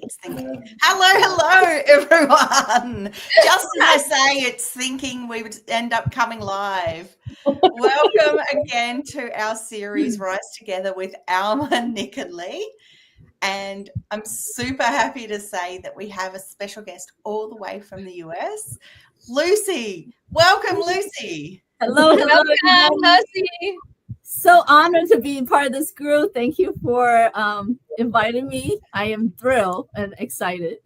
It's thinking. Hello, everyone. Just as I say, it's thinking we would end up coming live. Welcome again to our series, Rise Together with Alma, Nic Lee. And I'm super happy to say that we have a special guest all the way from the US, Lucy. Welcome, Lucy. Hello, Welcome, Lucy. So honored to be part of this group. Thank you for inviting me. I am thrilled and excited.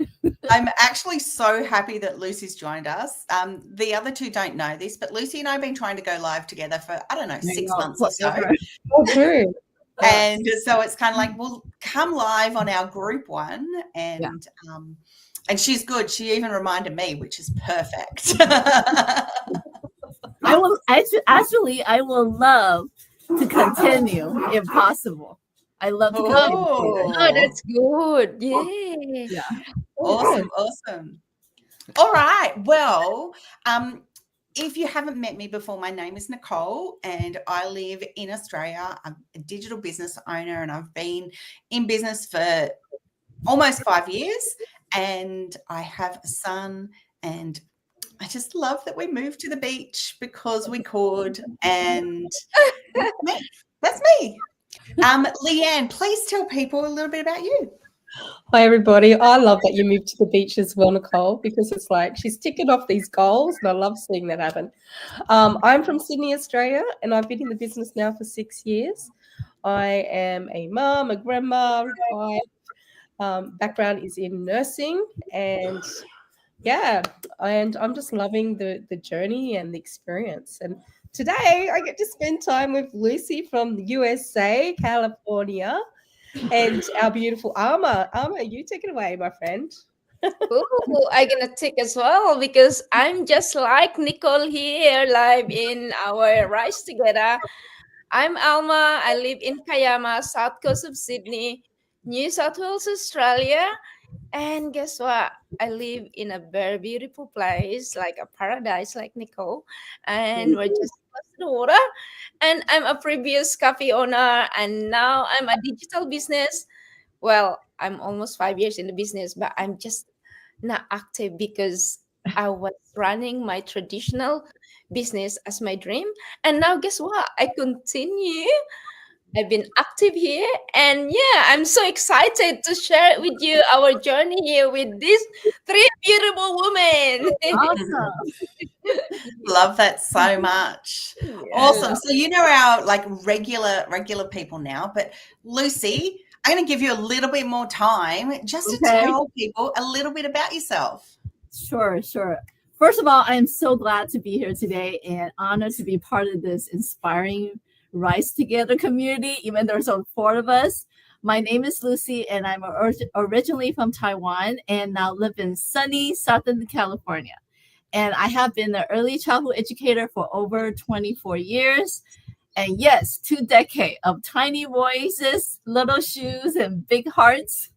I'm actually so happy that Lucy's joined us. The other two don't know this, but Lucy and I have been trying to go live together for, 6 months or so. Oh, true. And so it's kind of like, we'll come live on our group one. And and she's good. She even reminded me, which is perfect. I will I will love to continue if possible. I love to continue. Oh, that's good. Yeah. Awesome. All right. Well, if you haven't met me before, my name is Nicole and I live in Australia. I'm a digital business owner and I've been in business for almost 5 years, and I have a son, and I just love that we moved to the beach because we could, and that's me. Leanne, please tell people a little bit about you. Hi, everybody. I love that you moved to the beach as well, Nicole, because it's like she's ticking off these goals, and I love seeing that happen. I'm from Sydney, Australia, and I've been in the business now for 6 years. I am a mum, a grandma, wife. Background is in nursing, and I'm just loving the journey and the experience. And today I get to spend time with Lucy from the USA, California, and our beautiful Alma. Alma, you take it away, my friend. Ooh, I'm gonna take as well because I'm just like Nicole here, live in our Rise Together. I'm Alma. I live in Kayama, south coast of Sydney, New South Wales, Australia. And guess what? I live in a very beautiful place, like a paradise, like Nicole. And we're just close to the water. And I'm a previous cafe owner, and now I'm a digital business. Well, I'm almost 5 years in the business, but I'm just not active because I was running my traditional business as my dream. And now, guess what? I continue. I've been active here, and I'm so excited to share with you our journey here with these three beautiful women. Awesome. Love that so much. Awesome. So you know our like regular people now, but Lucy, I'm going to give you a little bit more time just to tell people a little bit about yourself. Sure. First of all, I'm so glad to be here today and honored to be part of this inspiring Rise Together community, even there's only 4 of us. My name is Lucy, and I'm originally from Taiwan and now live in sunny Southern California. And I have been an early childhood educator for over 24 years. And yes, 2 decades of tiny voices, little shoes, and big hearts.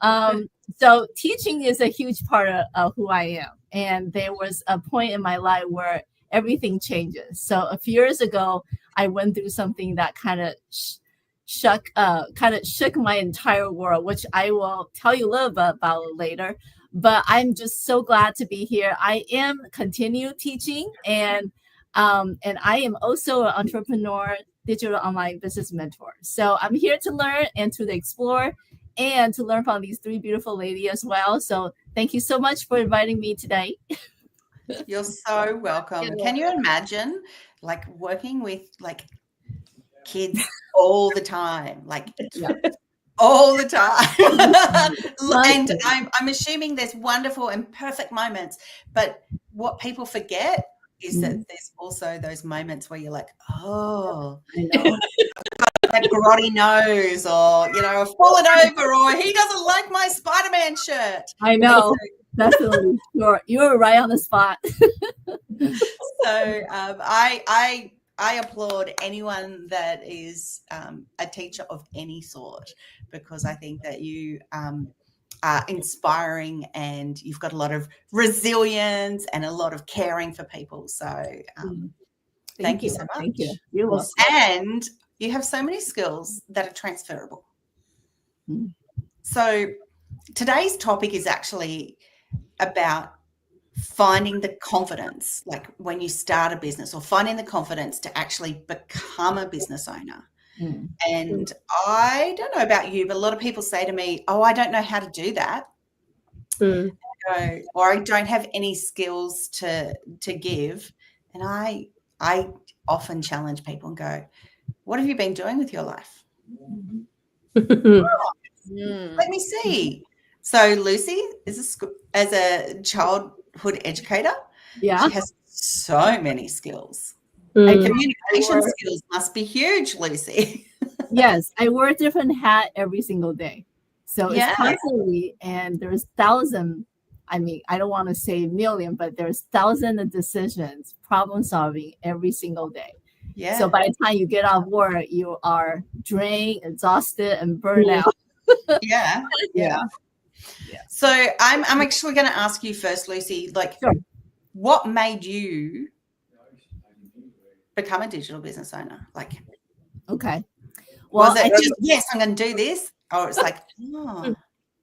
So teaching is a huge part of who I am. And there was a point in my life where everything changes. So a few years ago, I went through something that kind of shook my entire world, which I will tell you a little bit about later. But I'm just so glad to be here. I am continue teaching, and I am also an entrepreneur, digital online business mentor. So I'm here to learn and to explore and to learn from these 3 beautiful ladies as well. So thank you so much for inviting me today. You're so welcome. Can you imagine like working with like kids all the time, all the time? And I'm assuming there's wonderful and perfect moments, but what people forget is that there's also those moments where you're like, oh, I know. that grotty nose, or I've fallen over, or he doesn't like my Spider-Man shirt. I know. Definitely. You're right on the spot. So I applaud anyone that is a teacher of any sort, because I think that you are inspiring and you've got a lot of resilience and a lot of caring for people. So thank you so much. Thank you. You're welcome. And you have so many skills that are transferable. So today's topic is actually about finding the confidence, like when you start a business, or finding the confidence to actually become a business owner. And I don't know about you, but a lot of people say to me, oh, I don't know how to do that. Or I don't have any skills to give. And I often challenge people and go, what have you been doing with your life? Let me see. So Lucy is as a childhood educator, she has so many skills. And communication skills must be huge, Lucy. Yes, I wear a different hat every single day. So it's constantly, and there's thousands, I mean, I don't want to say million, but there's thousands of decisions, problem solving every single day. Yeah. So by the time you get off work, you are drained, exhausted, and burned out. Yeah. So I'm actually going to ask you first, Lucy, like, what made you become a digital business owner? Like, okay. Well, was it just, yes, I'm going to do this? Or it's like, oh.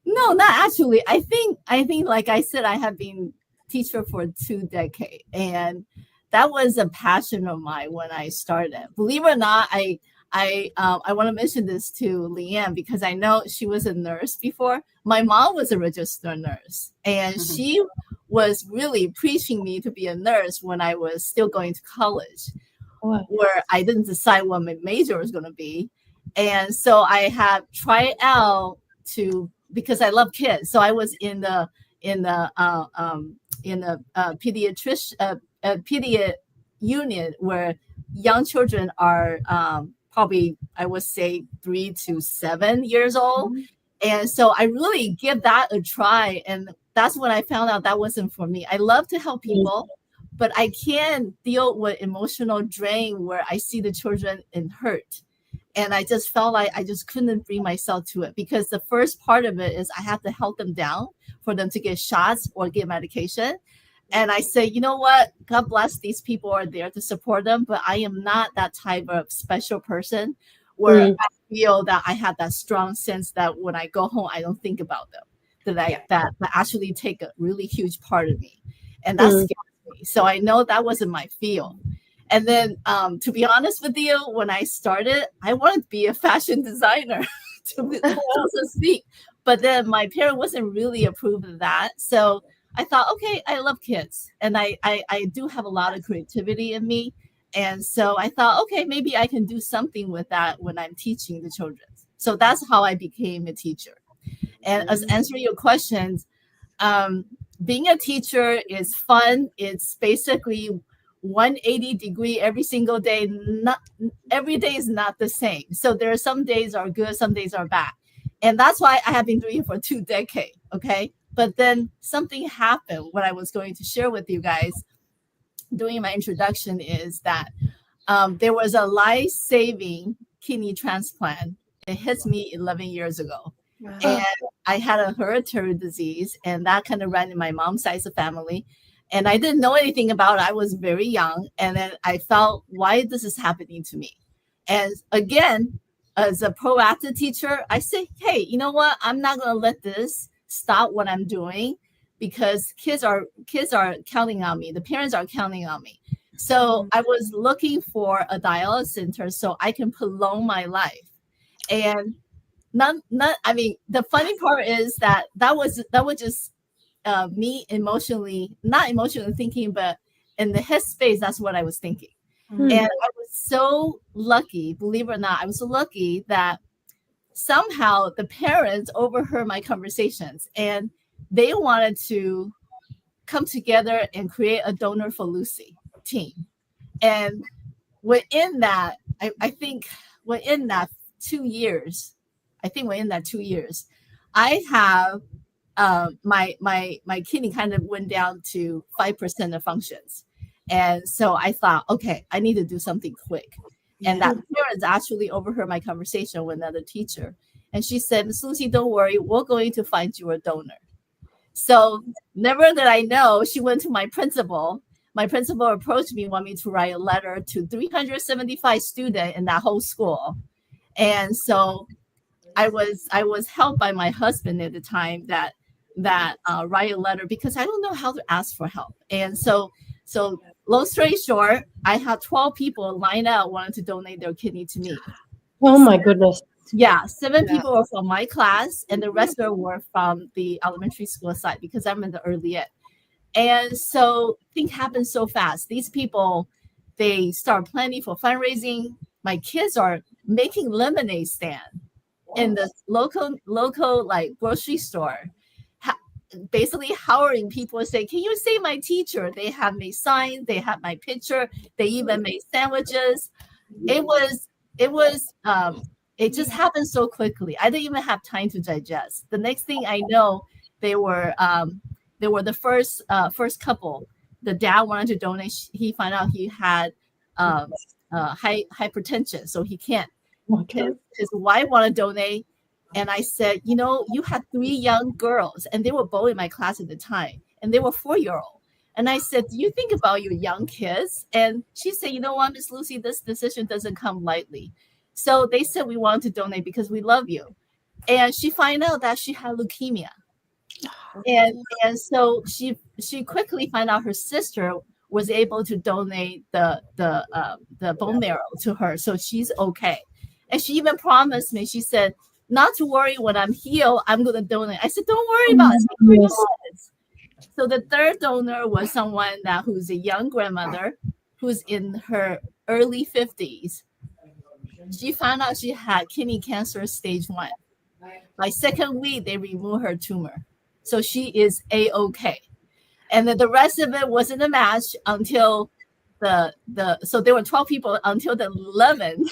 No, not actually. I think, like I said, I have been teacher for 2 decades, and that was a passion of mine when I started. Believe it or not, I want to mention this to Leanne because I know she was a nurse before. My mom was a registered nurse, and she was really preaching me to be a nurse when I was still going to college, where I didn't decide what my major was going to be. And so I have tried out because I love kids. So I was in the pediatric unit where young children are probably, I would say, 3 to 7 years old. And so I really give that a try. And that's when I found out that wasn't for me. I love to help people, but I can't deal with emotional drain where I see the children in hurt. And I just felt like I just couldn't bring myself to it because the first part of it is I have to help them down for them to get shots or get medication. And I say, you know what? God bless these people are there to support them, but I am not that type of special person where I feel that I have that strong sense that when I go home, I don't think about them, that actually take a really huge part of me. And that scares me. So I know that wasn't my field. And then, to be honest with you, when I started, I wanted to be a fashion designer, to speak. But then my parent wasn't really approved of that. So I thought, okay, I love kids. And I do have a lot of creativity in me. And so I thought, okay, maybe I can do something with that when I'm teaching the children. So that's how I became a teacher. And as answering your questions, being a teacher is fun. It's basically 180-degree every single day. Not every day is not the same. So there are some days are good, some days are bad. And that's why I have been doing it for 2 decades. Okay. But then something happened. What I was going to share with you guys during my introduction is that there was a life-saving kidney transplant. It hit me 11 years ago. Wow. And I had a hereditary disease, and that kind of ran in my mom's side of the family. And I didn't know anything about it. I was very young. And then I felt, why this is happening to me? And again, as a proactive teacher, I say, hey, you know what? I'm not going to let this stop what I'm doing because kids are counting on me. The parents are counting on me. So I was looking for a dialysis center so I can prolong my life. And I mean, the funny part is that was just me not emotionally thinking, but in the headspace, that's what I was thinking. And I was so lucky, believe it or not, I was so lucky that somehow the parents overheard my conversations and they wanted to come together and create a Donor for Lucy team. And within that, I think within that 2 years, I have my kidney kind of went down to 5% of functions. And so I thought, okay, I need to do something quick. And that parents actually overheard my conversation with another teacher. And she said, Miss Lucy, don't worry, we're going to find you a donor. So never did I know, she went to my principal. My principal approached me, wanted me to write a letter to 375 students in that whole school. And so I was helped by my husband at the time that write a letter because I don't know how to ask for help. And so long story short, I had 12 people line up wanted to donate their kidney to me. Oh my goodness. Yeah, 7 people were from my class, and the rest were from the elementary school side because I'm in the early ed. And so things happen so fast. These people, they start planning for fundraising. My kids are making lemonade stand in the local like grocery store, basically hiring people say, can you say my teacher? They have made signs, they have my picture, they even made sandwiches. It just happened so quickly. I didn't even have time to digest. The next thing I know, they were the first couple. The dad wanted to donate. He found out he had hypertension, so he can't. His wife wanted to donate, and I said, you had 3 young girls, and they were both in my class at the time, and they were 4-year-old. And I said, do you think about your young kids? And she said, you know what, Miss Lucy, this decision doesn't come lightly. So they said, we want to donate because we love you. And she found out that she had leukemia. And so she quickly found out her sister was able to donate the bone marrow to her. So she's okay. And she even promised me, she said, not to worry, when I'm healed, I'm going to donate. I said, don't worry about it. So the third donor was someone who's a young grandmother who's in her early 50s. She found out she had kidney cancer stage 1. By second week, they removed her tumor. So she is A-OK. And then the rest of it wasn't a match until so there were 12 people until the 11th.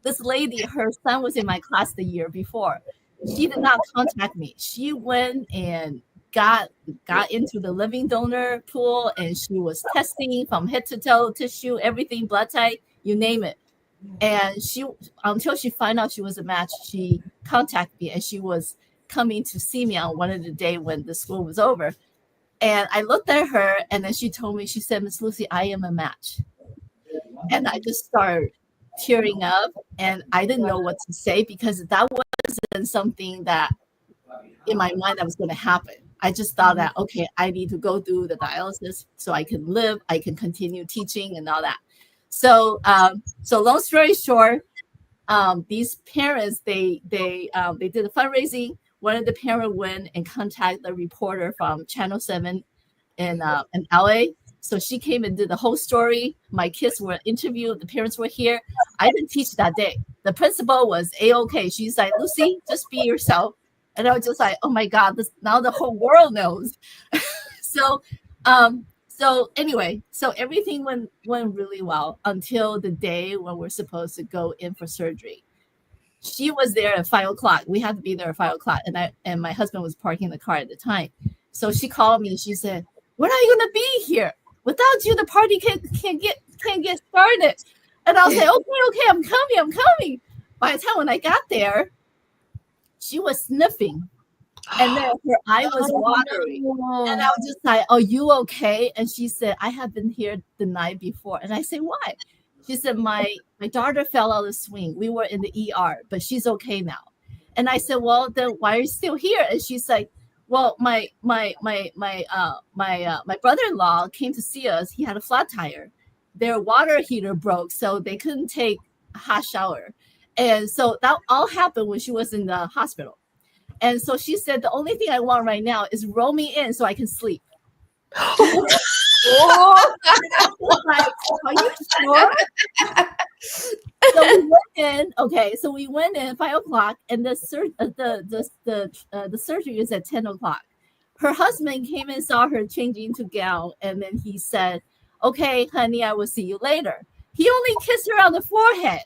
This lady, her son was in my class the year before. She did not contact me. She went and got into the living donor pool, and she was testing from head to toe, tissue, everything, blood type, you name it. And she, until she found out she was a match, she contacted me, and she was coming to see me on one of the days when the school was over. And I looked at her, and then she told me, she said, Miss Lucy, I am a match. And I just started tearing up, and I didn't know what to say because that wasn't something that in my mind that was going to happen. I just thought that, okay, I need to go through the dialysis so I can live, I can continue teaching and all that. So long story short, these parents, they did a fundraising. One of the parents went and contacted the reporter from Channel 7 in LA. So she came and did the whole story. My kids were interviewed. The parents were here. I didn't teach that day. The principal was A-OK. She's like, Lucy, just be yourself. And I was just like, oh my God, now the whole world knows. So anyway, so everything went really well until the day when we're supposed to go in for surgery. She was there at 5:00. We had to be there at 5:00, and my husband was parking the car at the time. So she called me and she said, when are you gonna be here? Without you, the party can't get started. And I was like, okay, I'm coming. By the time when I got there, she was sniffing, and then her eye was watering. And I was just like, are you okay? And she said, I have been here the night before. And I said, why? She said, my daughter fell out of the swing. We were in the ER, but she's okay now. And I said, well, then why are you still here? And she's like, well, my brother-in-law came to see us. He had a flat tire. Their water heater broke, so they couldn't take a hot shower. And so that all happened when she was in the hospital. And so she said, the only thing I want right now is roll me in so I can sleep. Oh, like, are you sure? So we went in. Okay, so we went in at 5:00, and the surgery is at 10:00. Her husband came and saw her changing into gown, and then he said, "Okay, honey, I will see you later." He only kissed her on the forehead,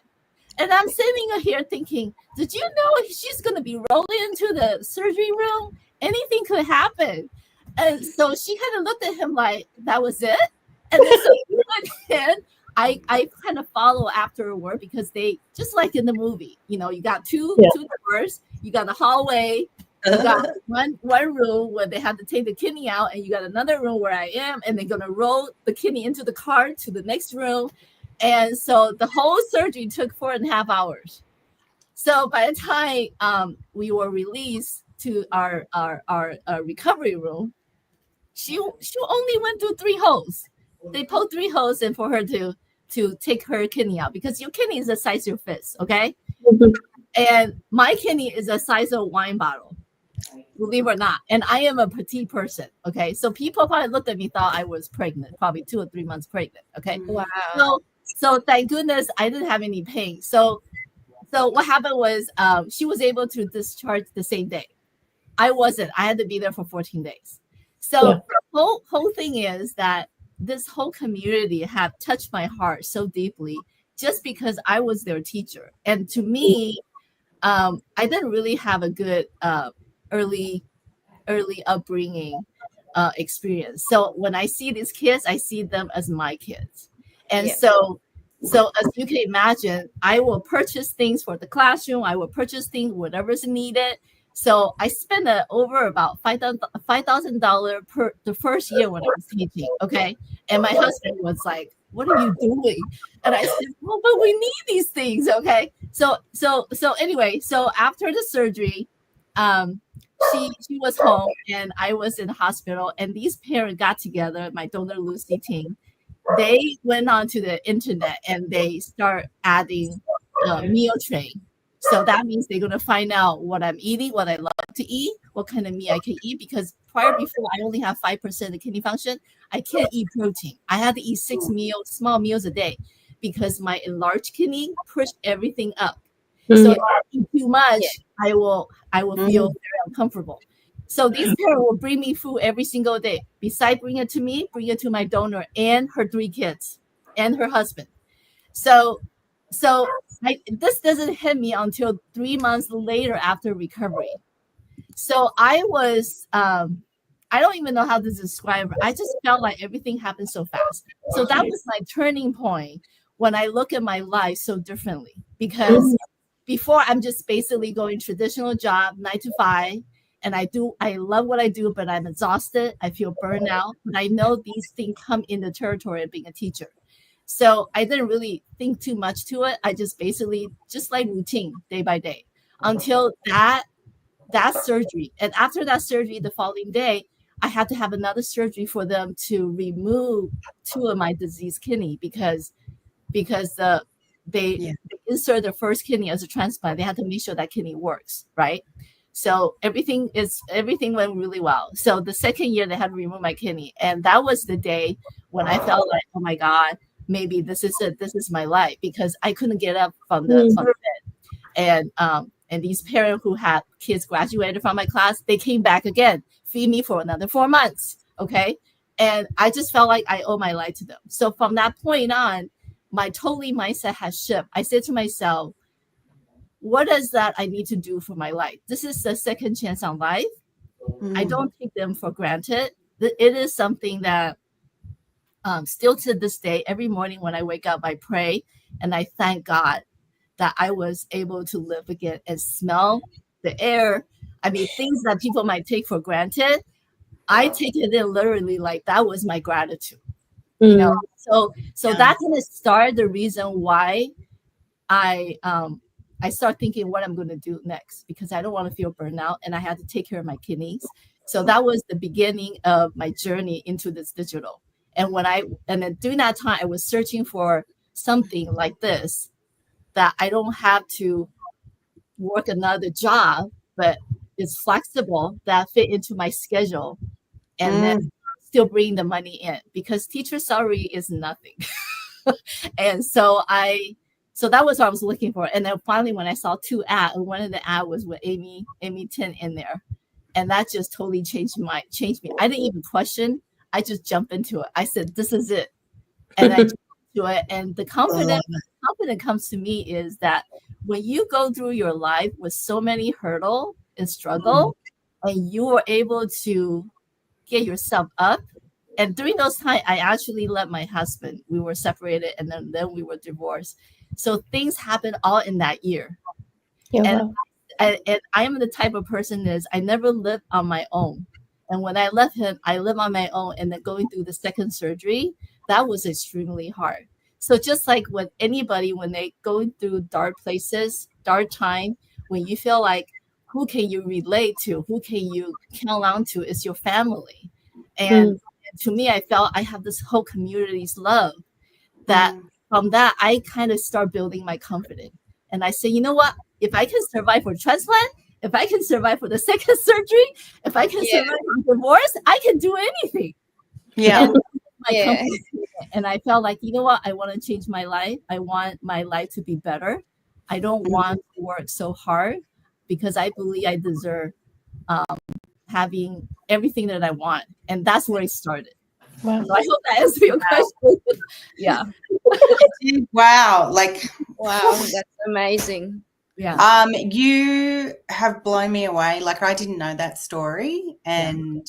and I'm sitting here thinking, "Did you know she's going to be rolling into the surgery room? Anything could happen." And so she kind of looked at him like that was it. And then so he went in. I kind of follow afterward because they just like in the movie, you got two doors, you got the hallway, you got one room where they had to take the kidney out, and you got another room where I am, and they're gonna roll the kidney into the cart to the next room. And so the whole surgery took 4.5 hours. So by the time we were released to our recovery room, she only went through 3 holes. They pulled 3 holes in for her to take her kidney out, because your kidney is the size of your fist, okay? And my kidney is the size of a wine bottle, believe it or not. And I am a petite person, okay? So people probably looked at me, thought I was pregnant, probably 2 or 3 months pregnant, okay? Wow. So thank goodness I didn't have any pain. So what happened was she was able to discharge the same day. I wasn't. I had to be there for 14 days. So the whole thing is that this whole community have touched my heart so deeply just because I was their teacher. And to me, I didn't really have a good early upbringing experience. So when I see these kids, I see them as my kids. And so as you can imagine, I will purchase things for the classroom. I will purchase things, whatever's needed. So I spent over about $5,000 per the first year when I was teaching. Okay. And my husband was like, "What are you doing?" And I said, "Well, but we need these things." Okay. So anyway, so after the surgery, she was home and I was in the hospital, and these parents got together, my donor Lucy team. They went onto the internet and they start adding meal train. So that means they're going to find out what I'm eating, what I love to eat, what kind of meat I can eat. Because before, I only have 5% of kidney function. I can't eat protein. I had to eat 6 small meals a day, because my enlarged kidney pushed everything up. So if I eat too much, I will feel very uncomfortable. So these parents will bring me food every single day. Besides bring it to me, bring it to my donor and her 3 kids and her husband. So this doesn't hit me until 3 months later after recovery. So I was, I don't even know how to describe it. I just felt like everything happened so fast. So that was my turning point when I look at my life so differently, because before I'm just basically going traditional job, 9 to 5. And I love what I do, but I'm exhausted. I feel burned out. But I know these things come in the territory of being a teacher. So I didn't really think too much to it. I just basically just like routine day by day until that surgery. And after that surgery, the following day, I had to have another surgery for them to remove 2 of my diseased kidney, because they insert the first kidney as a transplant. They had to make sure that kidney works, right? So everything went really well. So the second year they had to remove my kidney, and that was the day when I felt like, oh my God, maybe this is it. This is my life, because I couldn't get up from the bed. And these parents who had kids graduated from my class, they came back again, feed me for another 4 months. Okay. And I just felt like I owe my life to them. So from that point on, my mindset has shifted. I said to myself, what is that I need to do for my life? This is the second chance on life. I don't take them for granted. It is something that still to this day, every morning when I wake up, I pray and I thank God that I was able to live again and smell the air. I mean, things that people might take for granted, I take it in literally like that was my gratitude. You know, so that kind of started the reason why I start thinking what I'm going to do next, because I don't want to feel burnout and I had to take care of my kidneys. So that was the beginning of my journey into this digital. And then during that time, I was searching for something like this, that I don't have to work another job, but it's flexible, that fit into my schedule, and then still bring the money in, because teacher salary is nothing. And so that was what I was looking for. And then finally, when I saw 2 ads, one of the ad was with Amy Tin in there, and that just totally changed me. I didn't even question. I just jumped into it. I said, "This is it," and I jumped into it. And the confidence comes to me is that when you go through your life with so many hurdle and struggle, and you were able to get yourself up. And during those times, I actually let my husband. We were separated, and then we were divorced. So things happened all in that year. And I am the type of person is I never lived on my own. And when I left him, I lived on my own. And then going through the second surgery, that was extremely hard. So just like with anybody, when they go through dark places, dark time, when you feel like who can you relate to, who can you count on to, is your family. And to me, I felt I have this whole community's love that from that, I kind of start building my confidence. And I say, you know what? If I can survive for transplant, if I can survive for the second surgery, if I can survive for divorce, I can do anything. Yeah. And my confidence. And I felt like, you know what? I want to change my life. I want my life to be better. I don't want to work so hard because I believe I deserve having everything that I want. And that's where it started. Wow. So I hope that answers your question. Yeah. Wow. Like, Wow, that's amazing. Yeah. You have blown me away. Like, I didn't know that story, and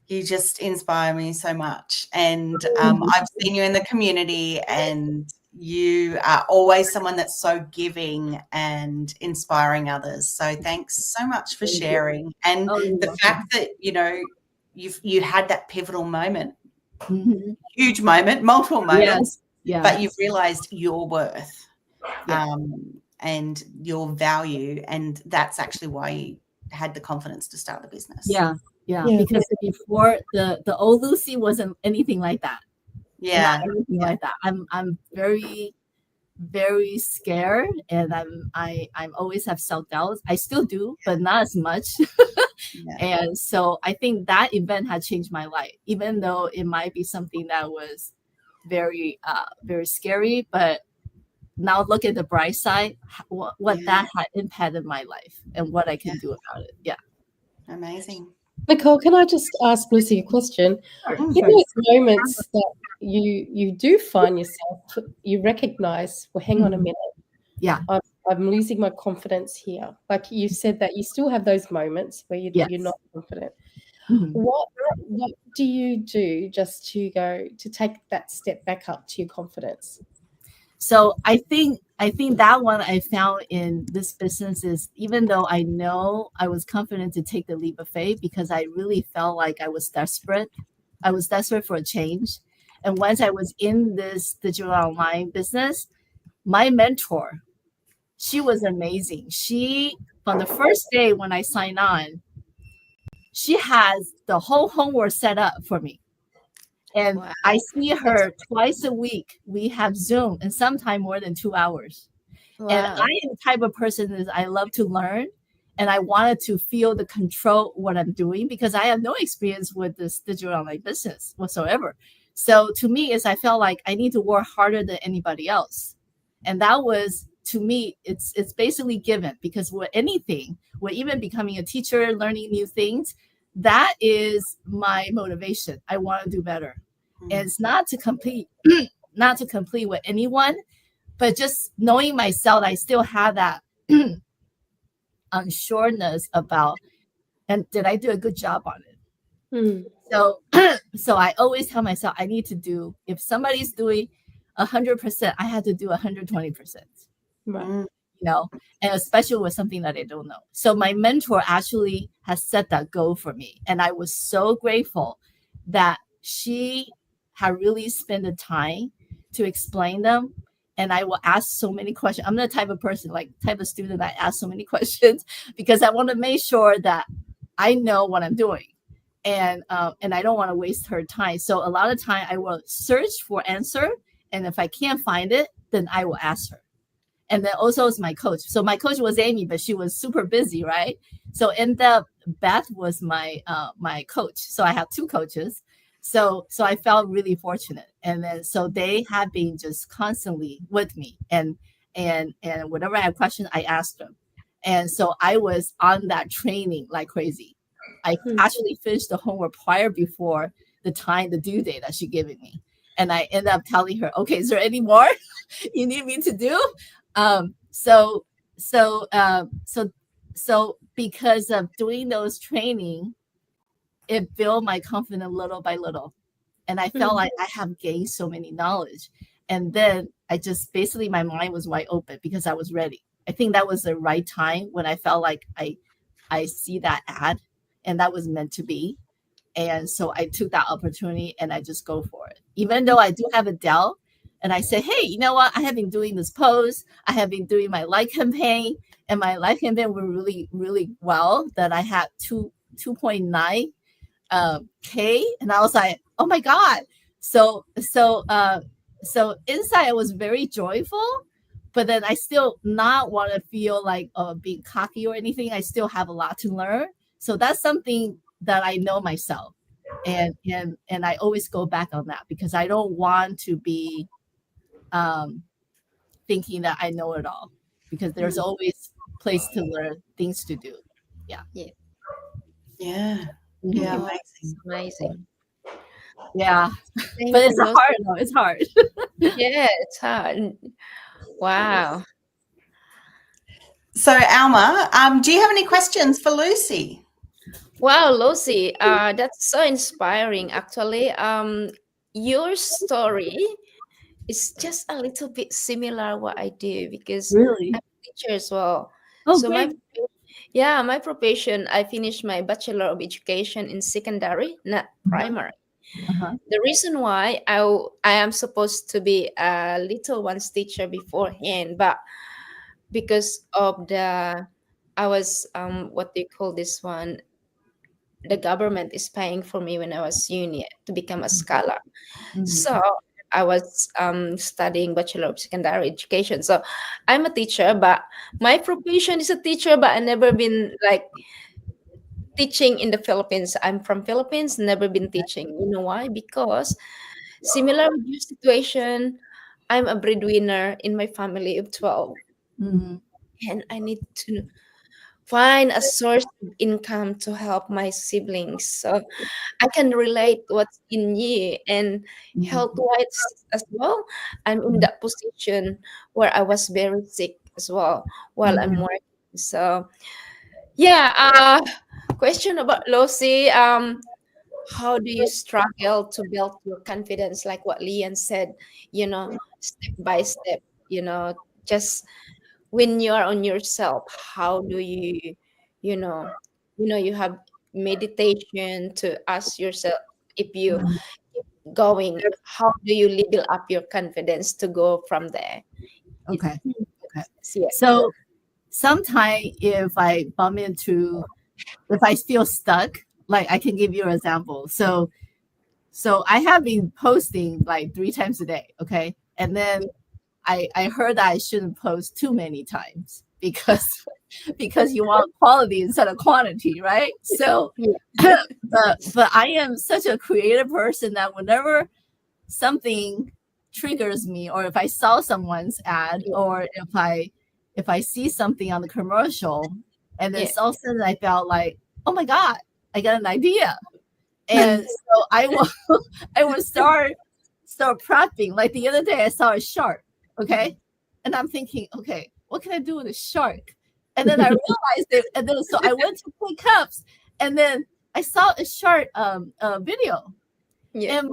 you just inspire me so much. And I've seen you in the community, and you are always someone that's so giving and inspiring others. So thanks so much for sharing. And the fact that, you know, you had that pivotal moment, huge moment, multiple moments, but you've realized your worth and your value, and that's actually why you had the confidence to start the business. Yeah. Because before the old Lucy wasn't anything like that. Not anything like that. I'm very, very scared, and I'm always have self-doubt. I still do, but not as much. And so I think that event had changed my life, even though it might be something that was very, very scary. But now look at the bright side, what that had impacted my life and what I can do about it. Yeah. Amazing. Nicole, can I just ask Lucy a question? In those moments that you do find yourself, you recognize, well, hang on a minute. Yeah. I'm losing my confidence here. Like you said that you still have those moments where you're not confident. What do you do just to take that step back up to your confidence? So I think that one I found in this business is, even though I know I was confident to take the leap of faith because I really felt like I was desperate. I was desperate for a change. And once I was in this digital online business, my mentor, she was amazing. She, from the first day when I signed on, she has the whole homework set up for me. And I see her twice a week. We have Zoom, and sometimes more than 2 hours. And I am the type of person that I love to learn, and I wanted to feel the control what I'm doing because I have no experience with this digital online business whatsoever. So to me, is I felt like I need to work harder than anybody else. And that was, to me, it's basically given, because with anything, with even becoming a teacher, learning new things, that is my motivation. I want to do better. And it's not to compete, with anyone, but just knowing myself, I still have that unsureness about, and did I do a good job on it? So I always tell myself I need to do, if somebody's doing 100%, I had to do 120%. Right. You know, and especially with something that I don't know. So my mentor actually has set that goal for me. And I was so grateful that she had really spent the time to explain them. And I will ask so many questions. I'm the type of person, type of student that I ask so many questions because I want to make sure that I know what I'm doing. And I don't want to waste her time. So a lot of time I will search for answer. And if I can't find it, then I will ask her. And then also is my coach. So my coach was Amy, but she was super busy, right? So end up Beth was my coach. So I have two coaches. So I felt really fortunate. And then so they have been just constantly with me. And whenever I have questions, I ask them. And so I was on that training like crazy. I actually finished the homework before the due date that she gave me. And I ended up telling her, okay, is there any more you need me to do? So because of doing those training, it built my confidence little by little. And I felt like I have gained so many knowledge. And then I just basically, my mind was wide open because I was ready. I think that was the right time when I felt like I see that ad and that was meant to be. And so I took that opportunity and I just go for it. Even though I do have a doubt, And I said, hey, you know what? I have been doing this post. I have been doing my like campaign, and my like campaign were really, really well. That I had 2.9 K, and I was like, oh my God. So inside I was very joyful, but then I still not want to feel like being cocky or anything. I still have a lot to learn. So that's something that I know myself. And I always go back on that because I don't want to be thinking that I know it all, because there's always place to learn, things to do. Yeah. Mhm. Amazing. Amazing. Yeah. Thank But it's you, Lucy. hard though. It's hard. Yeah, it's hard. Wow. So, Alma, do you have any questions for Lucy? Wow, Lucy, that's so inspiring actually. Your story is just a little bit similar what I do because Really? I'm a teacher as well. Oh, So great. my profession, I finished my Bachelor of Education in secondary, not primary. Uh-huh. The reason why I am supposed to be a little one's teacher beforehand, but because of I was what do you call this one? The government is paying for me when I was uni to become a scholar. Mhm. So I was studying Bachelor of Secondary Education. So I'm a teacher, but my profession is a teacher, but I never been like teaching in the Philippines. I'm from Philippines, never been teaching. You know why? Because similar with your situation, I'm a breadwinner in my family of 12. Mhm. And I need to find a source of income to help my siblings. So I can relate what's in you and Mhm. health wise as well. I'm in that position where I was very sick as well while I'm Mhm. working. So yeah, question about Lucy. How do you struggle to build your confidence like what Lian said, step by step, just when you are on yourself, how do you you know you have meditation to ask yourself if you keep going, how do you level up your confidence to go from there? Okay. Okay. Yeah. So sometime if I feel stuck, like I can give you an example. So I have been posting like 3 times a day, okay? And then I heard that I shouldn't post too many times because because you want quality instead of quantity, right? So Yeah. but I am such a creative person that whenever something triggers me, or if I saw someone's ad, Yeah. or if I see something on the commercial, and then Yeah. all of a sudden I felt like, oh my God, I got an idea. And so I will I will start prepping. Like the other day I saw a shark, okay? And I'm thinking, okay, what can I do with a shark? And then I realized it, and then so I went to play cups, and then I saw a shark video. Yeah. And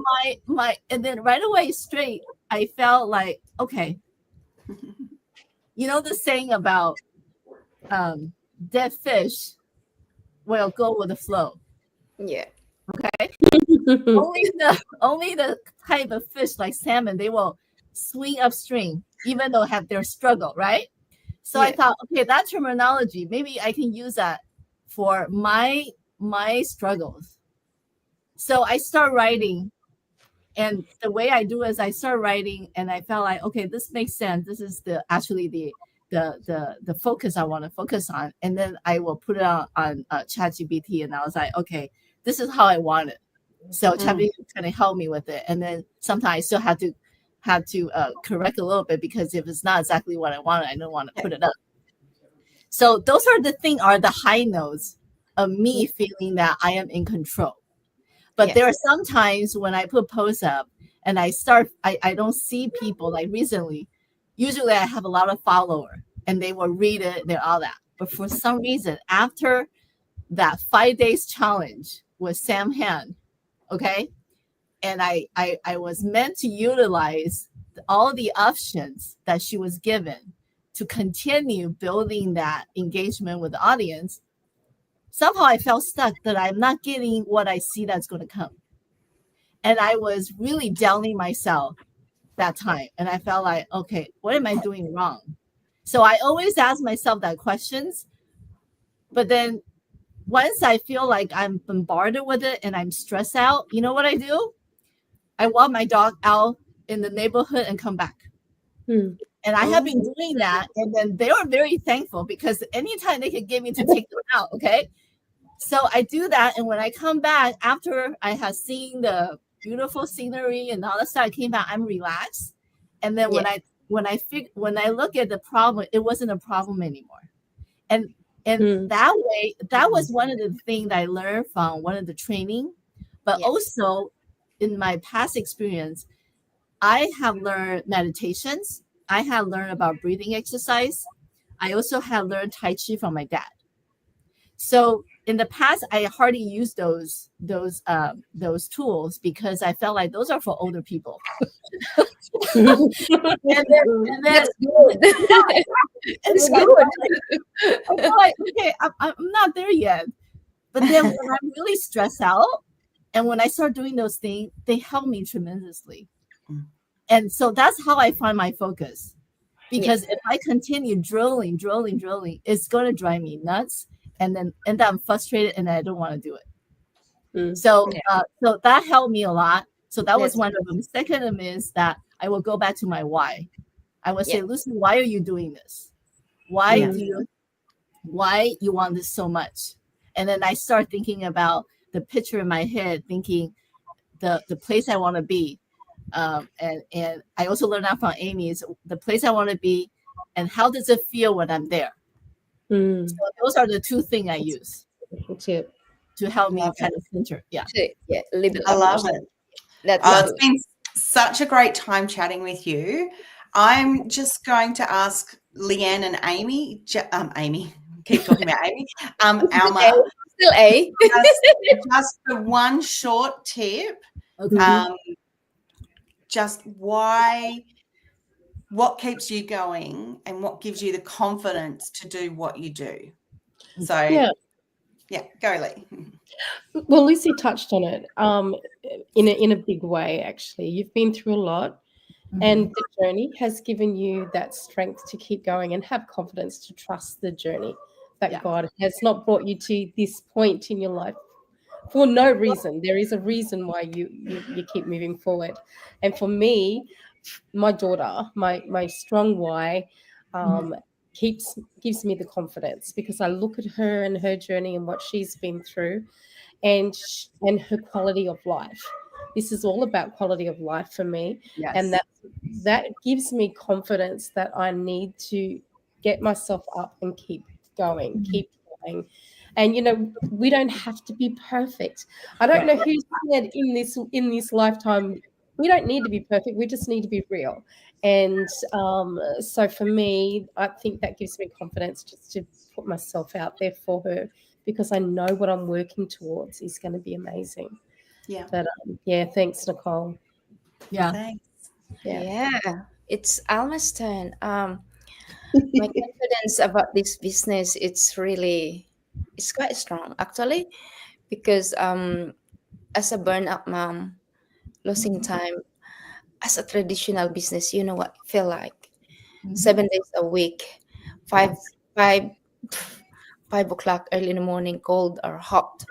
and then right away straight, I felt like, okay, you know the saying about dead fish will go with the flow. Yeah. Okay. Only the type of fish like salmon, they will swing upstream, even though have their struggle, right? So I Yeah. thought, okay, that terminology, maybe I can use that for my struggles. So I start writing, and the way I do is I start writing, and I felt like, okay, this makes sense. This is the focus I want to focus on, and then I will put it on ChatGPT, and I was like, okay, this is how I want it. So ChatGPT kind of help me with it, and then sometimes I still have to correct a little bit, because if it's not exactly what I want, I don't want to put it up. So those are the high notes of me feeling that I am in control. But there are some times when I put posts up and I don't see people like recently. Usually I have a lot of followers and they will read it, they're all that. But for some reason, after that 5 days challenge with Sam Han, okay, and I was meant to utilize all the options that she was given to continue building that engagement with the audience. Somehow I felt stuck that I'm not getting what I see that's going to come. And I was really downing myself. that time. And I felt like, okay, what am I doing wrong? So I always ask myself that questions. But then once I feel like I'm bombarded with it and I'm stressed out, you know what I do? I walk my dog out in the neighborhood and come back. Hmm. And I have been doing that. And then they were very thankful because anytime they could get me to take them out, okay? So I do that. And when I come back, after I have seen the beautiful scenery and all that stuff, I came back, I'm relaxed. And then when I look at the problem, it wasn't a problem anymore. And that way, that was one of the things I learned from one of the training. But also in my past experience, I have learned meditations. I have learned about breathing exercise. I also have learned Tai Chi from my dad. So in the past, I hardly used those tools because I felt like those are for older people. and then That's good. it's good. I feel like, okay, I'm not there yet. But then when I'm really stressed out and when I start doing those things, they help me tremendously. And so that's how I find my focus. Because if I continue drilling, it's going to drive me nuts. And then I'm frustrated and I don't want to do it. So that helped me a lot. So that was one of them. Second of them is that I will go back to my why. I would say, Lucy, why are you doing this? Why you want this so much? And then I start thinking about the picture in my head, thinking the place I want to be. And I also learned that from Amy is the place I want to be and how does it feel when I'm there? So those are the two things I use to help me kind of center. Yeah. I love it. It's been such a great time chatting with you. I'm just going to ask Leanne and Amy, keep talking about Amy, Alma, still A. just the one short tip. Just what keeps you going and what gives you the confidence to do what you do. So go Lee. Well, Lucy touched on it in a big way, actually. You've been through a lot and the journey has given you that strength to keep going and have confidence to trust the journey that God has not brought you to this point in your life for no reason. There is a reason why you keep moving forward. And for me, my daughter, my strong why gives me the confidence because I look at her and her journey and what she's been through and her quality of life. This is all about quality of life for me. Yes. And that gives me confidence that I need to get myself up and keep going, keep going. And we don't have to be perfect. I don't know who said in this lifetime we don't need to be perfect. We just need to be real. And so for me, I think that gives me confidence just to put myself out there for her because I know what I'm working towards is going to be amazing. Yeah. But thanks, Nicole. Yeah. Thanks. Yeah. It's Alma's turn. My confidence about this business, it's quite strong actually, because as a burnout mom, losing time, as a traditional business, you know what I feel like. 7 days a week, 5 o'clock early in the morning, cold or hot.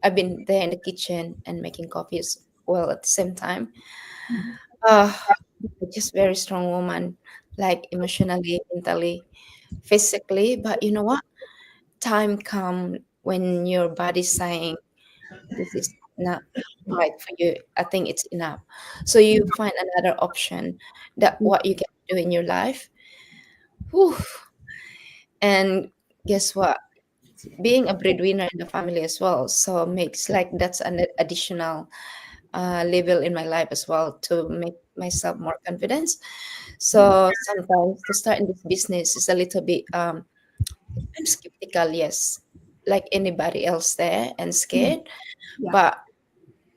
I've been there in the kitchen and making coffee as well at the same time. Just very strong woman, like emotionally, mentally, physically. But you know what? Time comes when your body's saying, this is not right for you. I think it's enough. So you find another option that what you can do in your life. Whew. And guess what? Being a breadwinner in the family as well. So makes like that's an additional level in my life as well to make myself more confident. So sometimes to start in this business is a little bit I'm skeptical, yes, like anybody else there and scared. But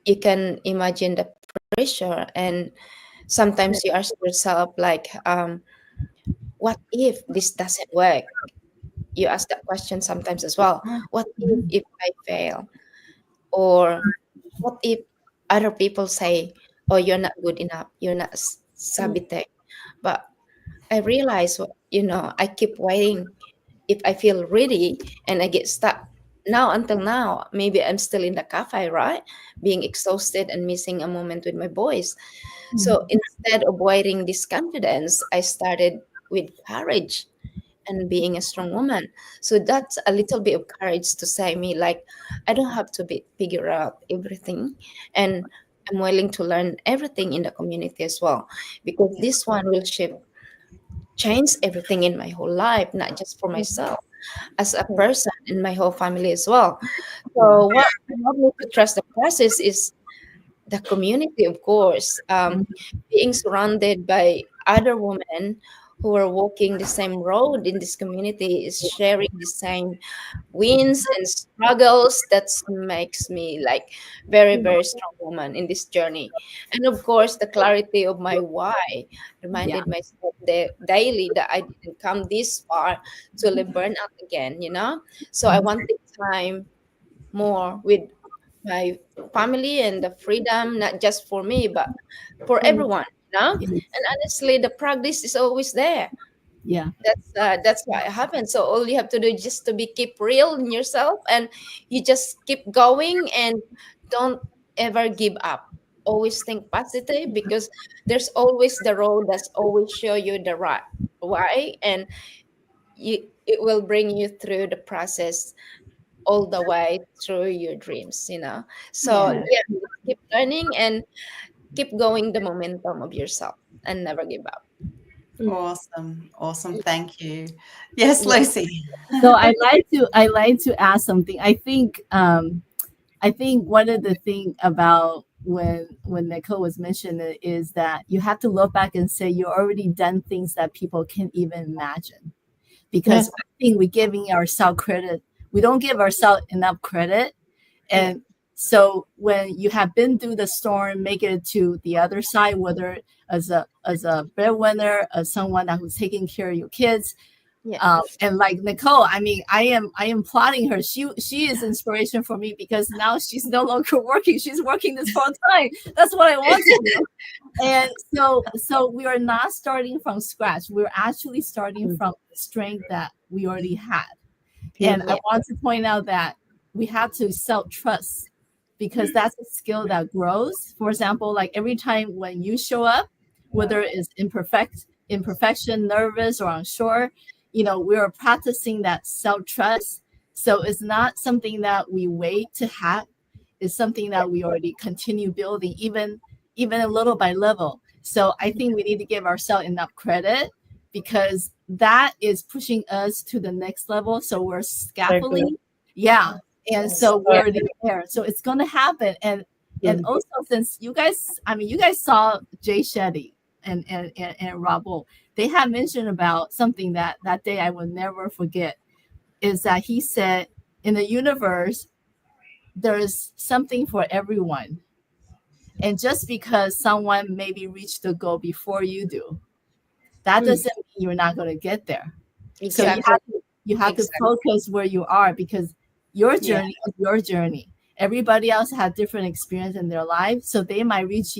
you can imagine the pressure, and sometimes you ask yourself like what if this doesn't work? You ask that question sometimes as well. What if I fail? Or what if other people say, oh, you're not good enough, you're not sabotage. But I realize, I keep waiting. If I feel ready and I get stuck now until now, maybe I'm still in the cafe, right? Being exhausted and missing a moment with my boys. So instead of waiting this confidence, I started with courage and being a strong woman. So that's a little bit of courage to say me like I don't have to figure out everything, and I'm willing to learn everything in the community as well, because this one will change everything in my whole life, not just for myself, as a person and my whole family as well. So what helped me to trust the process is the community, of course. Being surrounded by other women who are walking the same road in this community is sharing the same wins and struggles that makes me like very strong woman in this journey. And of course the clarity of my why Yeah. reminded myself daily that I didn't come this far to live burnout again. So I wanted time more with my family and the freedom, not just for me but for everyone. And honestly the progress is always there. Yeah. That's what happened. So all you have to do is just to be keep real in yourself, and you just keep going and don't ever give up. Always think positive, because there's always the road that's always show you the right way, and it will bring you through the process all the way through your dreams. So Yeah. yeah, keep learning and keep going the momentum of yourself and never give up. Awesome. Awesome. Thank you. Yes, Yeah. Lucy. So I like to ask something. I think one of the thing about when Nicole was mentioning is that you have to look back and say you already done things that people can't even imagine. Because I think we're giving ourselves credit. We don't give ourselves enough credit. And so when you have been through the storm, make it to the other side, whether as a breadwinner, as someone who's taking care of your kids, Yeah. and like Nicole, I mean, I am plotting her. She is inspiration for me because now she's no longer working. She's working this full time. That's what I want to do. And so we are not starting from scratch. We're actually starting from the strength that we already had. And I want to point out that we have to self-trust, because that's a skill that grows. For example, like every time when you show up, whether it's imperfection, nervous or unsure, we are practicing that self-trust. So it's not something that we wait to have. It's something that we already continue building, even a little by little. So I think we need to give ourselves enough credit, because that is pushing us to the next level. So we're scaffolding. Yeah. And so we're already there. So it's going to happen. And also, since you guys saw Jay Shetty and Rabo, they had mentioned about something that day I will never forget, is that he said, in the universe, there's something for everyone. And just because someone maybe reached the goal before you do, that doesn't mean you're not going to get there. Exactly. So you have to focus where you are, because your journey is your journey. Everybody else had different experience in their life, so they might reach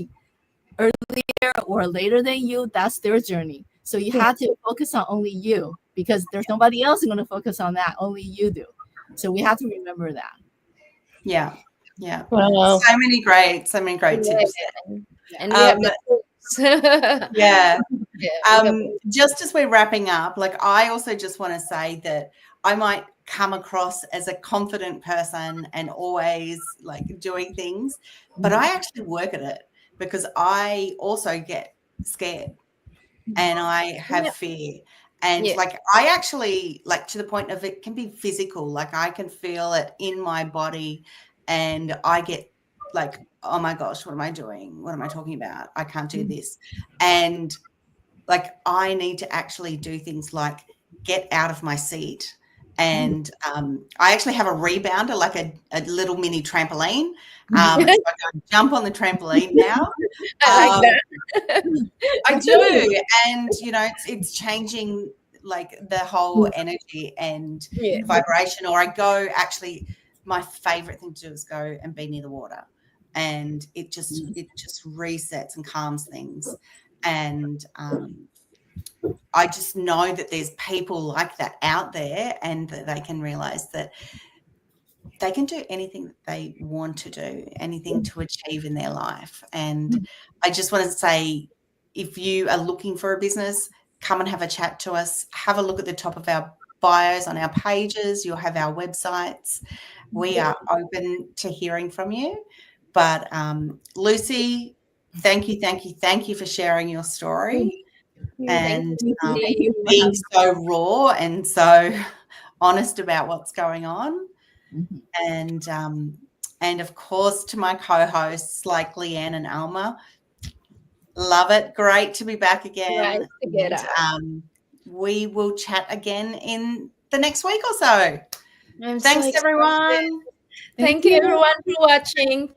earlier or later than you. That's their journey. So you have to focus on only you, because there's nobody else going to focus on that. Only you do. So we have to remember that. Yeah. Yeah. Wow. So many great tips. And we have Yeah. yeah, Just as we're wrapping up, like I also just want to say that I might come across as a confident person and always like doing things, but I actually work at it, because I also get scared and I have fear. And like I actually, like, to the point of it can be physical, like I can feel it in my body and I get like, oh my gosh, what am I doing? What am I talking about? I can't do this. And like I need to actually do things like get out of my seat. And I actually have a rebounder, like a little mini trampoline. So I go jump on the trampoline now. I like that. I do. And, it's changing like the whole energy and vibration. Or I go, actually, my favorite thing to do is go and be near the water. And it just resets and calms things. And I just know that there's people like that out there, and that they can realize that they can do anything that they want to do, anything to achieve in their life. And I just want to say, if you are looking for a business, come and have a chat to us. Have a look at the top of our bios on our pages. You'll have our websites. We are open to hearing from you. But Lucy, thank you for sharing your story and being so raw and so honest about what's going on. And of course, to my co-hosts like Leanne and Alma, love it. Great to be back again. And, we will chat again in the next week or so. Thanks, everyone. Thank you, everyone, for watching.